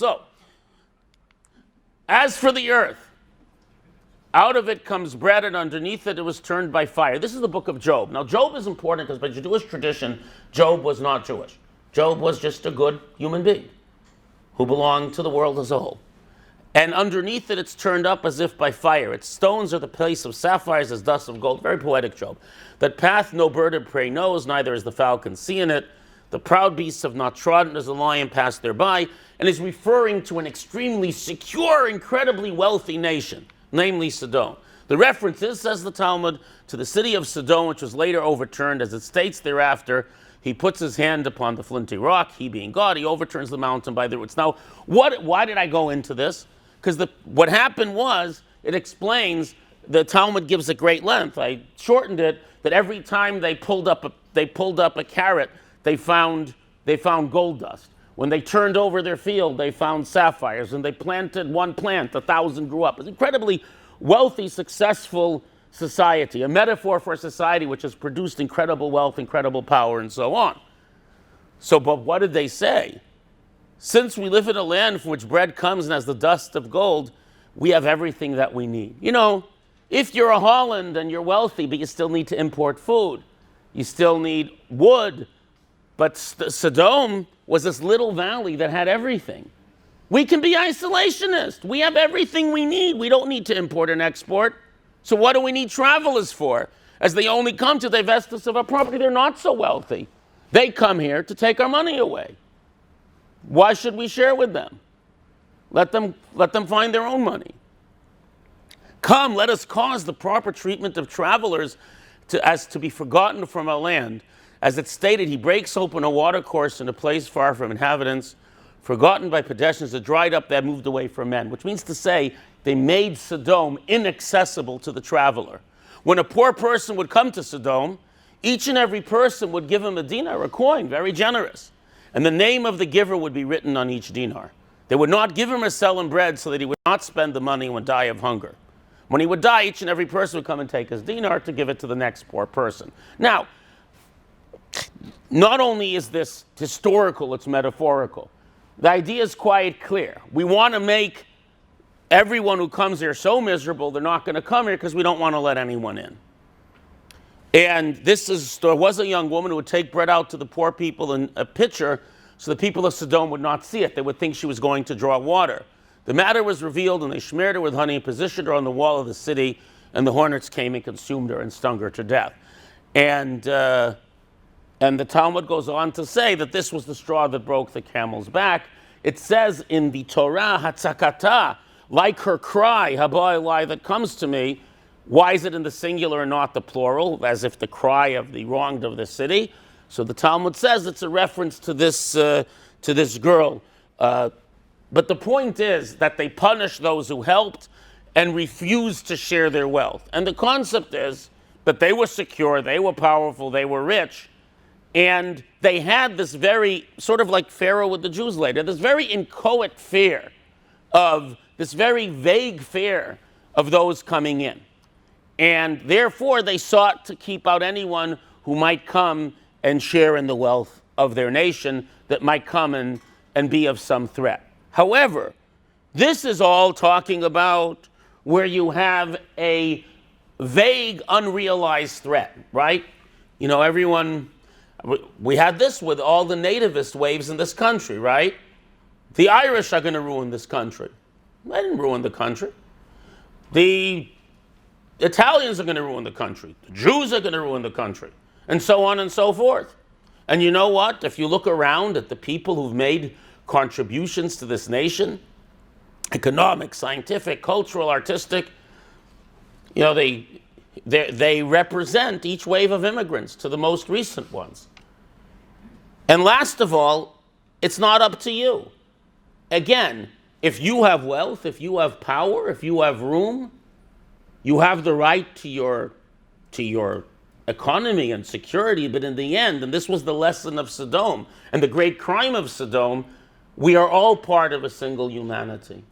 So, as for the earth, out of it comes bread, and underneath it was turned by fire. This is the book of Job. Now, Job is important because by Jewish tradition, Job was not Jewish. Job was just a good human being who belonged to the world as a whole. And underneath it, it's turned up as if by fire. Its stones are the place of sapphires, as dust of gold. Very poetic, Job. That path no bird of prey knows, neither is the falcon seeing it. The proud beasts have not trodden as the lion passed thereby. And is referring to an extremely secure, incredibly wealthy nation, namely Sodom. The reference is, says the Talmud, to the city of Sodom, which was later overturned. As it states thereafter, he puts his hand upon the flinty rock, he being God, he overturns the mountain by the roots. Now, why did I go into this? Because what happened was, it explains, the Talmud gives a great length. I shortened it, that every time they pulled up a carrot, they found gold dust. When they turned over their field, they found sapphires. And they planted one plant, 1,000 grew up. It's an incredibly wealthy, successful society, a metaphor for a society which has produced incredible wealth, incredible power, and so on. But what did they say? Since we live in a land from which bread comes and as the dust of gold, we have everything that we need. You know, if you're a Holland and you're wealthy, but you still need to import food, you still need wood. But Sodom was this little valley that had everything. We can be isolationist. We have everything we need. We don't need to import and export. So what do we need travelers for? As they only come to divest us of our property, they're not so wealthy. They come here to take our money away. Why should we share with them? Let them find their own money. Come, let us cause the proper treatment of travelers as to be forgotten from our land. As it's stated, he breaks open a watercourse in a place far from inhabitants, forgotten by pedestrians, that dried up, that moved away from men. Which means to say, they made Sodom inaccessible to the traveler. When a poor person would come to Sodom, each and every person would give him a dinar, a coin, very generous. And the name of the giver would be written on each dinar. They would not give him or sell him bread so that he would not spend the money and would die of hunger. When he would die, each and every person would come and take his dinar to give it to the next poor person. Now, not only is this historical, it's metaphorical. The idea is quite clear. We want to make everyone who comes here so miserable they're not going to come here because we don't want to let anyone in. And there was a young woman who would take bread out to the poor people in a pitcher so the people of Sodom would not see it. They would think she was going to draw water. The matter was revealed, and they smeared her with honey and positioned her on the wall of the city, and the hornets came and consumed her and stung her to death. And the Talmud goes on to say that this was the straw that broke the camel's back. It says in the Torah, Hatzakata, like her cry, Haba Elai, that comes to me. Why is it in the singular and not the plural, as if the cry of the wronged of the city? So the Talmud says it's a reference to this girl. But the point is that they punish those who helped and refused to share their wealth. And the concept is that they were secure, they were powerful, they were rich, and they had this very, sort of like Pharaoh with the Jews later, this very inchoate fear this very vague fear of those coming in. And therefore, they sought to keep out anyone who might come and share in the wealth of their nation, that might come and be of some threat. However, this is all talking about where you have a vague, unrealized threat, right? You know, we had this with all the nativist waves in this country, right? The Irish are going to ruin this country. They didn't ruin the country. The Italians are going to ruin the country. The Jews are going to ruin the country. And so on and so forth. And you know what? If you look around at the people who've made contributions to this nation, economic, scientific, cultural, artistic, you know, they represent each wave of immigrants to the most recent ones. And last of all, it's not up to you. Again, if you have wealth, if you have power, if you have room, you have the right to your economy and security, but in the end, and this was the lesson of Sodom and the great crime of Sodom, we are all part of a single humanity.